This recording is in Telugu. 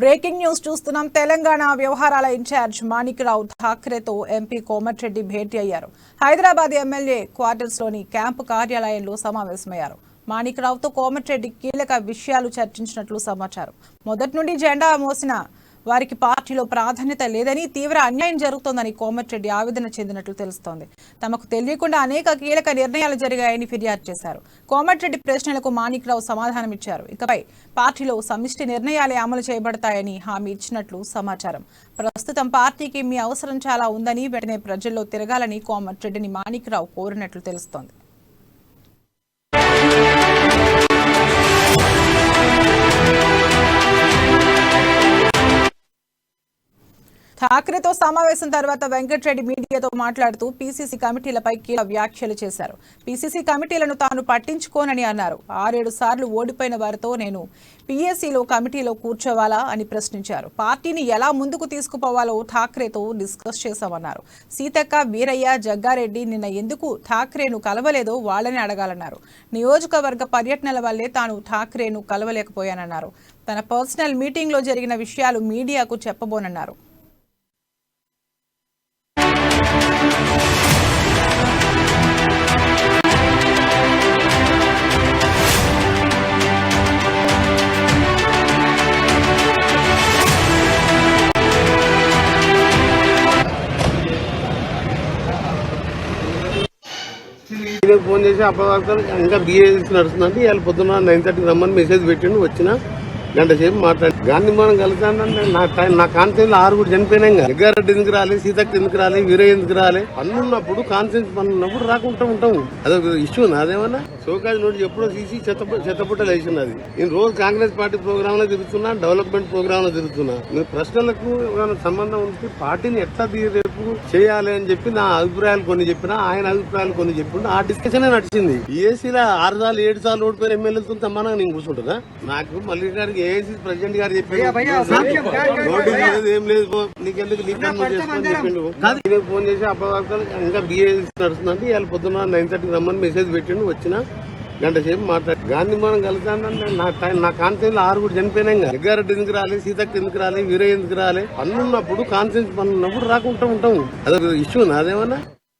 బ్రేకింగ్ న్యూస్ చూస్తున్నాం. తెలంగాణ వ్యవహారాల ఇన్ఛార్జ్ మాణిక్రావు ఠాక్రేతో ఎంపీ కోమటిరెడ్డి భేటీ అయ్యారు. హైదరాబాద్ ఎమ్మెల్యే క్వార్టర్స్ లోని క్యాంపు కార్యాలయంలో సమావేశమయ్యారు. మాణిక్రావుతో కోమటిరెడ్డి కీలక విషయాలు చర్చించినట్లు సమాచారం. మొదటి నుండి జెండా మోసిన వారికి పార్టీలో ప్రాధాన్యత లేదని, తీవ్ర అన్యాయం జరుగుతోందని కోమటిరెడ్డి ఆవేదన చెందినట్లు తెలుస్తోంది. తమకు తెలియకుండా అనేక కీలక నిర్ణయాలు జరిగాయని ఫిర్యాదు చేశారు. కోమటిరెడ్డి ప్రశ్నలకు మాణిక్రావు సమాధానమిచ్చారు. ఇకపై పార్టీలో సమిష్టి నిర్ణయాలే అమలు చేయబడతాయని హామీ ఇచ్చినట్లు సమాచారం. ప్రస్తుతం పార్టీకి మీ అవసరం చాలా ఉందని, వెంటనే ప్రజల్లో తిరగాలని కోమటిరెడ్డిని మాణిక్రావు కోరినట్లు తెలుస్తోంది. ఠాక్రేతో సమావేశం తర్వాత వెంకటరెడ్డి మీడియాతో మాట్లాడుతూ పీసీసీ కమిటీలపై కీలక వ్యాఖ్యలు చేశారు. పీసీసీ కమిటీలను తాను పట్టించుకోనని అన్నారు. 6-7 సార్లు ఓడిపోయిన వారితో నేను పీఏసీలో కమిటీలో కూర్చోవాలా అని ప్రశ్నించారు. పార్టీని ఎలా ముందుకు తీసుకుపోవాలో ఠాక్రేతో డిస్కస్ చేశామన్నారు. సీతక్క, వీరయ్య, జగ్గారెడ్డి నిన్న ఎందుకు ఠాక్రేను కలవలేదో వాళ్ళని అడగాలన్నారు. నియోజకవర్గ పర్యటనల వల్లే తాను ఠాక్రేను కలవలేకపోయానన్నారు. తన పర్సనల్ మీటింగ్లో జరిగిన విషయాలు మీడియాకు చెప్పబోనన్నారు. ఫోన్ చేసి అప్పటిదాకా ఇంకా బిఏసీ నడుస్తుందంటే ఇవాళ పొద్దున్న 9:30కి రమ్మని మెసేజ్ పెట్టిండు. వచ్చిన గంట సేపు మాట్లాడి గాంధీ మనం కలుతానంటే నా కాన్ఫరెన్స్ 6 కూడా చనిపోయినా. జగ్గారెడ్డి ఎందుకు రాలే, సీతక్క ఎందుకు రాలే, వీరయ్య ఎందుకు రాలే? పనులున్నప్పుడు కాన్ఫరెన్స్ పనులున్నప్పుడు రాకుండా ఉంటాము. అదొక ఇష్యూ అదేమన్నా సోకాజ్ నోటి ఎప్పుడో తీసి చెత్తపుట్టలు వేసినది. నేను రోజు కాంగ్రెస్ పార్టీ ప్రోగ్రామ్ లో తిరుగుతున్నా, డెవలప్మెంట్ ప్రోగ్రామ్ లో తిరుగుతున్నా. మీరు ప్రశ్నలకు సంబంధం ఉంటే పార్టీని ఎట్లా రేపు చేయాలి అని చెప్పి నా అభిప్రాయాలు కొన్ని చెప్పినా, ఆయన అభిప్రాయాలు కొన్ని చెప్పిండు. ఆ డిస్కషన్ నడిచింది. ఏసీలో 6 సార్లు 7 సార్లు ఓడిపోయిన ఎమ్మెల్యేలతో సమానంగా నేను కూర్చుంటున్నా. నాకు మళ్ళీ గారికి ఏసీ ప్రెసిడెంట్ గారు చెప్పారు ఏం లేదు, నీకెందుకు చేసుకొని చెప్పిండు. నేను ఫోన్ చేసి అప్పటిదాకా ఇంకా బిఏసీ నడుస్తుందంటే ఇవాళ పొద్దున్న 9:30కి రమ్మని మెసేజ్ పెట్టిండు. వచ్చిన గంట సేపు మాట్లాడి గాంధీ మనం కలుతానంటే నా కాన్ఫరెన్స్ 6 కూడా చనిపోయినా. జగ్గారెడ్డి ఎందుకు రాలే, సీతక్క ఎందుకు రాలే, వీరయ్య ఎందుకు రాలే? పనులున్నప్పుడు కాన్ఫరెన్స్ పనులున్నప్పుడు రాకుండా ఉంటాము. అదొక ఇష్యూ అదేమన్నా.